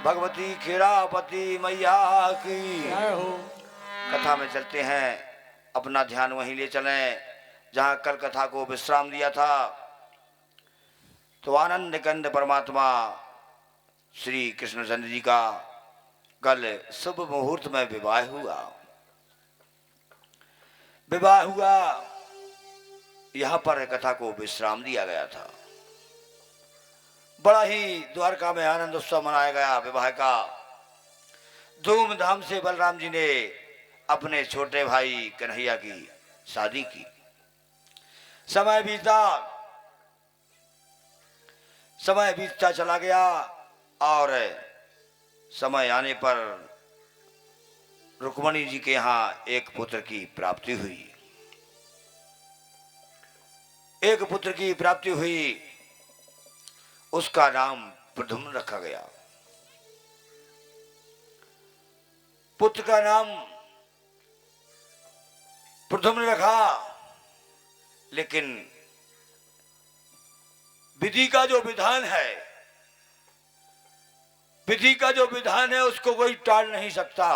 भगवती खीरापति मैया की जय हो। कथा में चलते हैं, अपना ध्यान वहीं ले चलें जहां कल कथा को विश्राम दिया था। तो आनंद कंद परमात्मा श्री कृष्णचंद्र जी का कल शुभ मुहूर्त में विवाह हुआ। यहां पर कथा को विश्राम दिया गया था। बड़ा ही द्वारका में आनंद उत्सव मनाया गया विवाह का। धूमधाम से बलराम जी ने अपने छोटे भाई कन्हैया की शादी की। समय बीतता चला गया और समय आने पर रुक्मणी जी के यहाँ एक पुत्र की प्राप्ति हुई। उसका नाम प्रद्युम्न रखा गया। पुत्र का नाम प्रद्युम्न रखा, लेकिन विधि का जो विधान है उसको कोई टाल नहीं सकता।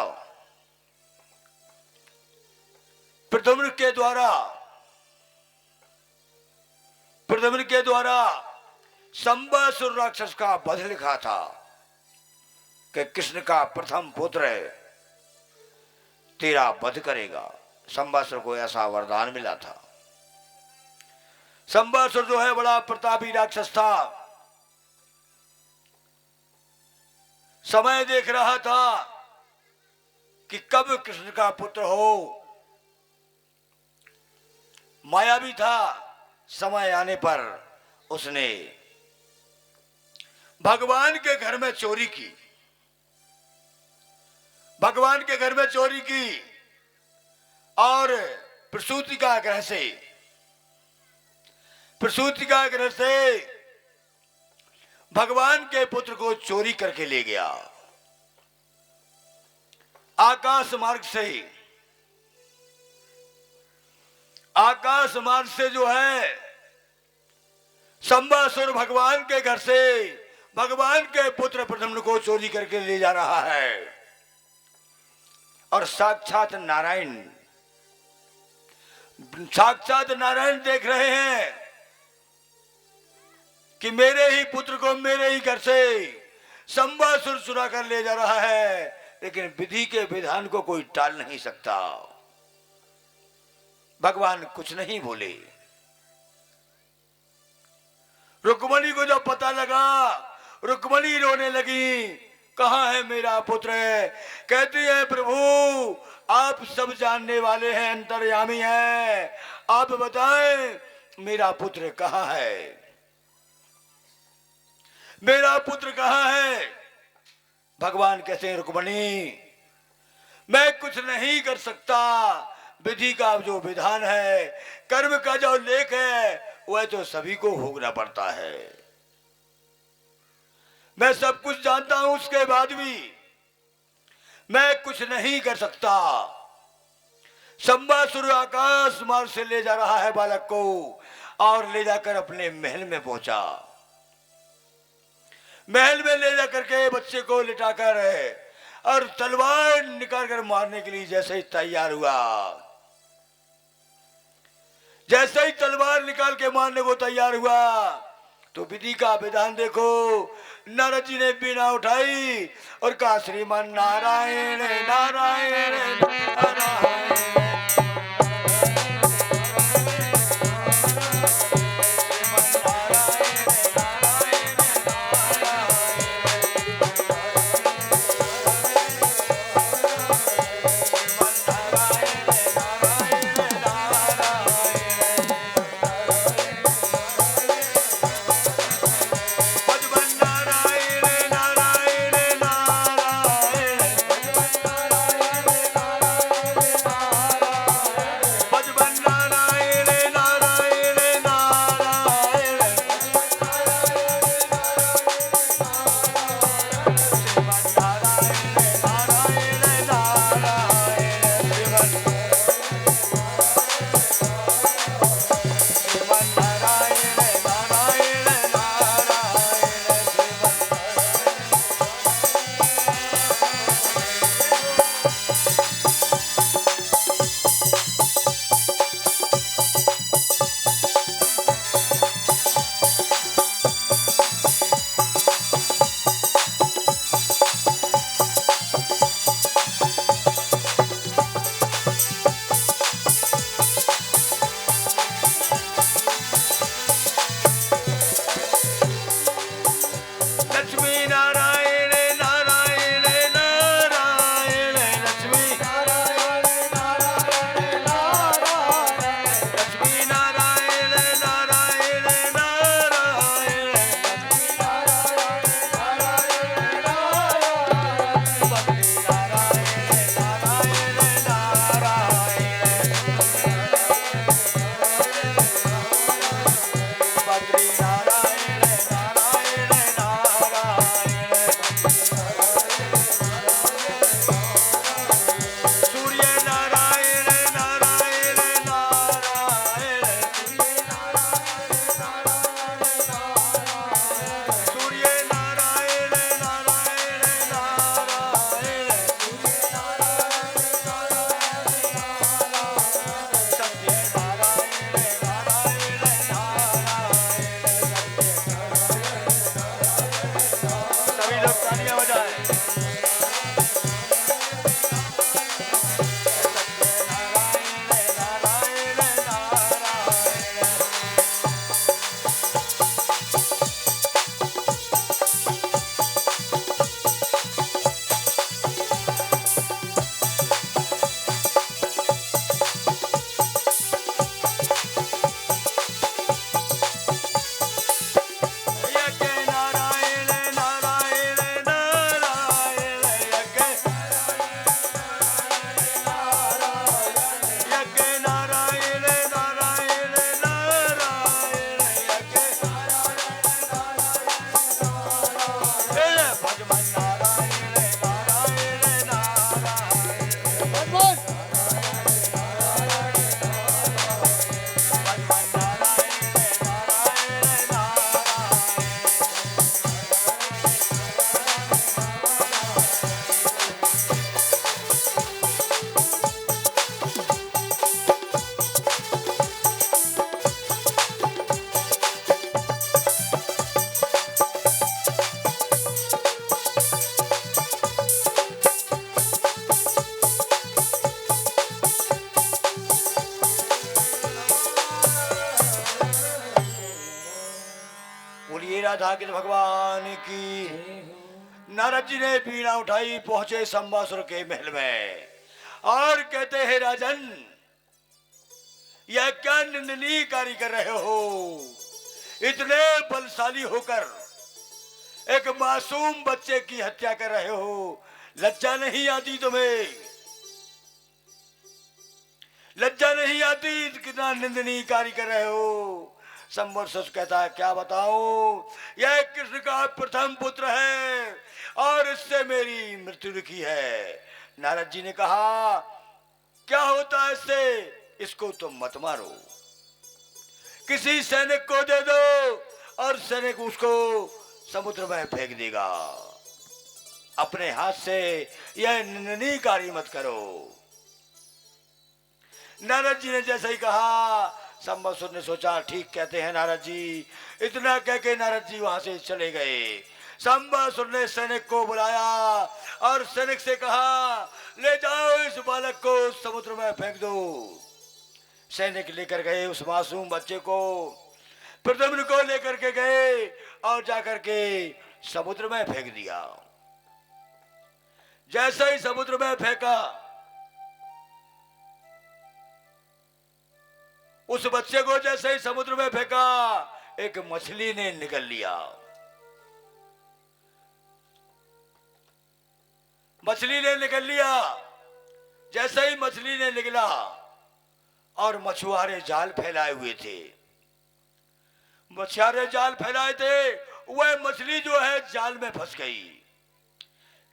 प्रद्युम्न के द्वारा संबासुर राक्षस का वध लिखा था कि कृष्ण का प्रथम पुत्र तेरा वध करेगा। संबासुर को ऐसा वरदान मिला था। संबासुर जो है बड़ा प्रतापी राक्षस था। समय देख रहा था कि कब कृष्ण का पुत्र हो। मायावी था। समय आने पर उसने भगवान के घर में चोरी की और प्रसूति का ग्रह से भगवान के पुत्र को चोरी करके ले गया। आकाश मार्ग से जो है संबासुर भगवान के घर से भगवान के पुत्र प्रद्युम्न को चोरी करके ले जा रहा है। और साक्षात नारायण देख रहे हैं कि मेरे ही पुत्र को मेरे ही घर से संबासुर चुरा कर ले जा रहा है, लेकिन विधि के विधान को कोई टाल नहीं सकता। भगवान कुछ नहीं बोले। रुक्मणी को जब पता लगा, रुक्मणी रोने लगी, कहाँ है मेरा पुत्र? कहती है प्रभु आप सब जानने वाले हैं, अंतर्यामी हैं, आप बताएं मेरा पुत्र कहाँ है? भगवान कहते हैं रुक्मणी मैं कुछ नहीं कर सकता। विधि का जो विधान है, कर्म का जो लेख है, वह तो सभी को भोगना पड़ता है। मैं सब कुछ जानता हूं, उसके बाद भी मैं कुछ नहीं कर सकता। संबासुर आकाश मार्ग से ले जा रहा है बालक को और ले जाकर अपने महल में पहुंचा। महल में ले जाकर के बच्चे को लिटाकर और तलवार निकाल कर मारने के लिए जैसे ही तैयार हुआ, जैसे ही तलवार निकाल के मारने को तैयार हुआ, तो विधि का विधान देखो। नारद जी ने बीना उठाई और कहा श्रीमान नारायण नारायण नारायण। तालियां बजाएं। बोलिए राधा कृष्ण भगवान की। नारद जी ने बीड़ा उठाई, पहुंचे संबासुर के महल में और कहते हैं राजन, यह क्या निंदनीय कार्य कर रहे हो? इतने बलशाली होकर एक मासूम बच्चे की हत्या कर रहे हो, लज्जा नहीं आती तुम्हें? लज्जा नहीं आती? कितना निंदनीय कार्य कर रहे हो? संवर्षस कहता है, क्या बताऊं, यह कृष्ण का प्रथम पुत्र है और इससे मेरी मृत्यु लिखी है। नारद जी ने कहा, क्या होता है इससे? इसको तुम मत मारो, किसी सैनिक को दे दो और सैनिक उसको समुद्र में फेंक देगा। अपने हाथ से यह निंदनीय कार्य मत करो। नारद जी ने जैसे ही कहा, संबसुर ने सोचा ठीक कहते हैं नारद जी। इतना कह के नारद जी वहां से चले गए। संबसुर ने सैनिक को बुलाया और सैनिक से कहा, ले जाओ इस बालक को समुद्र में फेंक दो। सैनिक लेकर गए उस मासूम बच्चे को, प्रद्युम्न को लेकर के गए और जाकर के समुद्र में फेंक दिया। जैसे ही समुद्र में फेंका, उस बच्चे को जैसे ही समुद्र में फेंका, एक मछली ने निगल लिया। मछली ने निगल लिया। जैसे ही मछली ने निगला और मछुआरे जाल फैलाए हुए थे, मछुआरे जाल फैलाए थे, वह मछली जो है जाल में फंस गई।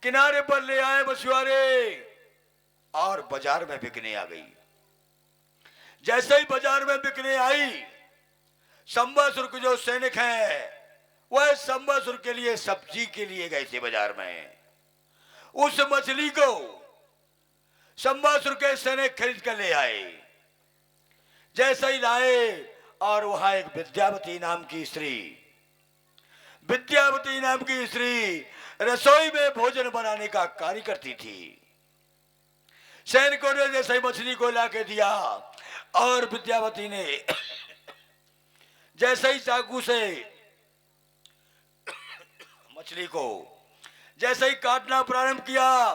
किनारे पर ले आए मछुआरे और बाजार में बिकने आ गई। जैसे ही बाजार में बिकने आई, संबासुर के जो सैनिक हैं वह संबासुर के लिए सब्जी के लिए गए थे बाजार में। उस मछली को संबासुर के सैनिक खरीद कर ले आए। जैसे ही लाए और वहां एक विद्यावती नाम की स्त्री, विद्यावती नाम की स्त्री रसोई में भोजन बनाने का कार्य करती थी। सैनिकों ने जैसे ही मछली को लाके दिया और विद्यावती ने जैसे ही चाकू से मछली को जैसे ही काटना प्रारंभ किया,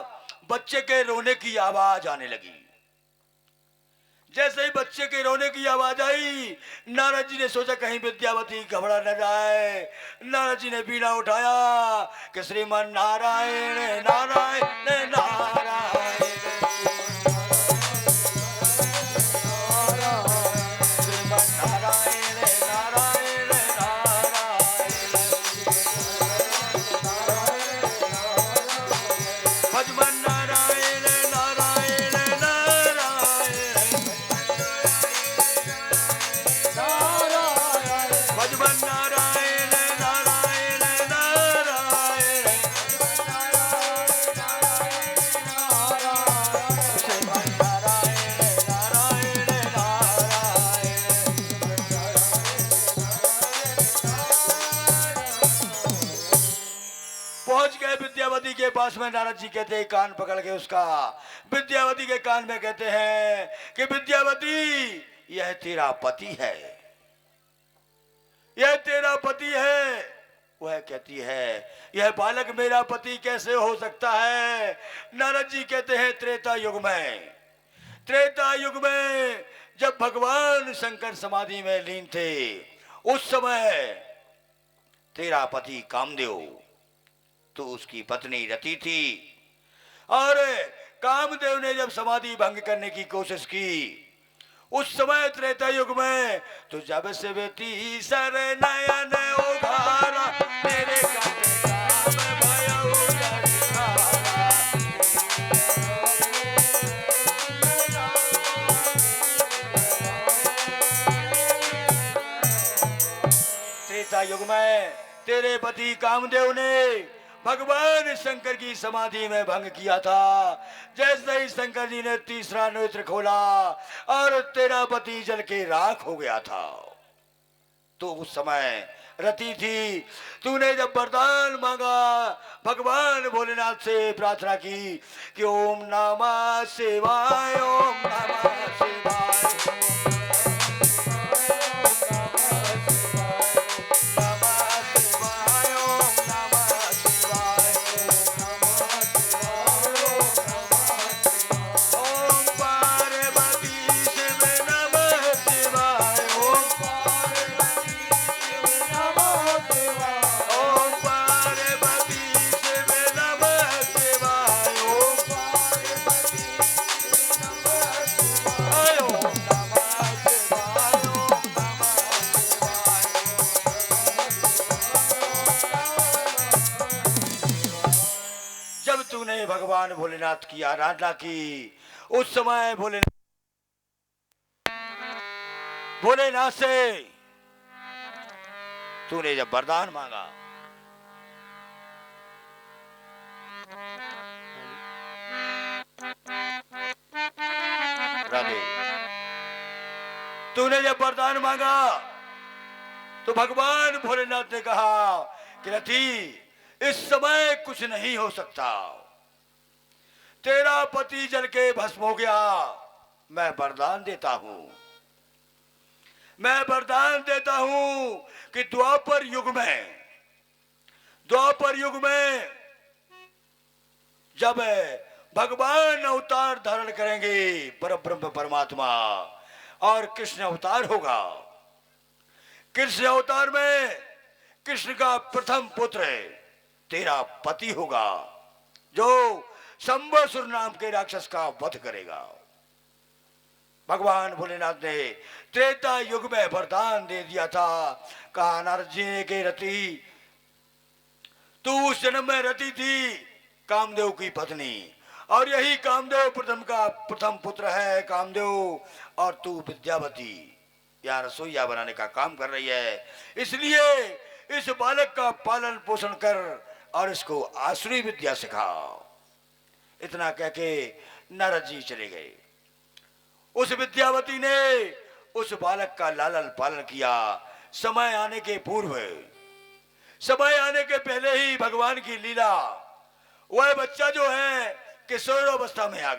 बच्चे के रोने की आवाज आने लगी। जैसे ही बच्चे के रोने की आवाज आई, नारद जी ने सोचा कहीं विद्यावती घबरा न जाए। नारद जी ने बीड़ा उठाया कि श्रीमन नारायण नारायण नारायण, विद्यावती के पास में नारद जी कहते हैं, कान पकड़ के उसका विद्यावती के कान में कहते हैं कि विद्यावती यह तेरा पति है, यह तेरा पति है। वह कहती है यह बालक मेरा पति कैसे हो सकता है। नारद जी कहते हैं त्रेता युग में जब भगवान शंकर समाधि में लीन थे, उस समय तेरा पति कामदेव तो उसकी पत्नी रति थी, और कामदेव ने जब समाधि भंग करने की कोशिश की उस समय त्रेता युग में, तो जब से बेटी सर नयन उघारा तेरे काम भया उजारा। त्रेता युग में तेरे पति कामदेव ने भगवान शंकर की समाधि में भंग किया था। जैसे ही शंकर जी ने तीसरा नेत्र खोला और तेरा पति जल के राख हो गया था, तो उस समय रति थी। तूने जब वरदान मांगा, भगवान भोलेनाथ से प्रार्थना की कि ओम नमः शिवाय, ओम नमः शिवाय, भगवान भोलेनाथ की आराधना की। उस समय भोलेनाथ से तूने जब वरदान मांगा, राधे, तूने जब वरदान मांगा तो भगवान भोलेनाथ ने कहा कि रति इस समय कुछ नहीं हो सकता, तेरा पति जल के भस्म हो गया। मैं वरदान देता हूं कि द्वापर युग में जब भगवान अवतार धारण करेंगे, परब्रह्म परमात्मा, और कृष्ण अवतार होगा, कृष्ण अवतार में कृष्ण का प्रथम पुत्र तेरा पति होगा, जो शंबासुर नाम के राक्षस का वध करेगा। भगवान भोलेनाथ ने त्रेता युग में वरदान दे दिया था। कहा नारद जी ने कि रति तू उस जन्म में रति थी, कामदेव की पत्नी, और यही कामदेव प्रथम पुत्र है कामदेव, और तू विद्यावती यहाँ रसोईया बनाने का काम कर रही है, इसलिए इस बालक का पालन पोषण कर और इसको आसुरी विद्या सिखाओ। इतना कह के नारद जी चले गए। उस विद्यावती ने उस बालक का लालन पालन किया। समय आने के पूर्व, समय आने के पहले ही भगवान की लीला, वह बच्चा जो है किशोर अवस्था में आ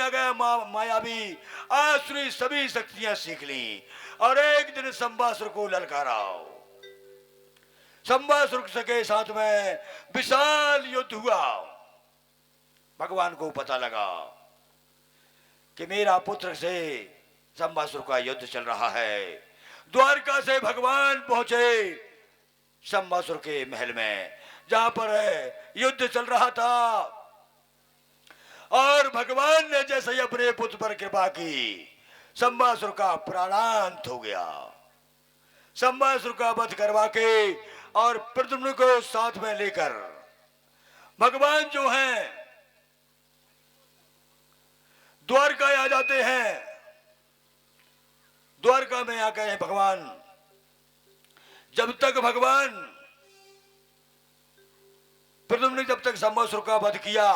गया, मायावी आसुरी सभी शक्तियां सीख ली, और एक दिन शंबासुर को ललकारा। शंबासुर के साथ में विशाल युद्ध हुआ। भगवान को पता लगा कि मेरा पुत्र से शंबासुर का युद्ध चल रहा है। द्वारका से भगवान पहुंचे शंबासुर के महल में, जहां पर युद्ध चल रहा था, और भगवान ने जैसे ही अपने पुत्र पर कृपा की, शंबासुर का प्राणांत हो गया। शंबासुर का वध करवा के और प्रद्युम्न को साथ में लेकर भगवान जो हैं द्वारका आ जाते हैं। द्वारका में आ गए भगवान। जब तक भगवान प्रद्युम्न जब तक शंबासुर का वध किया,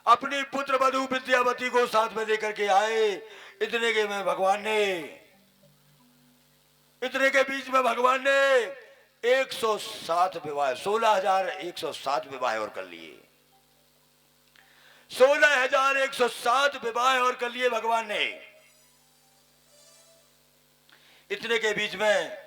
अपनी पुत्र वधु विद्यावती को साथ में लेकर के आए। इतने के बीच में भगवान ने 107 विवाह, 16,107 विवाह और कर लिए। 16,107 विवाह और कर लिए भगवान ने। इतने के बीच में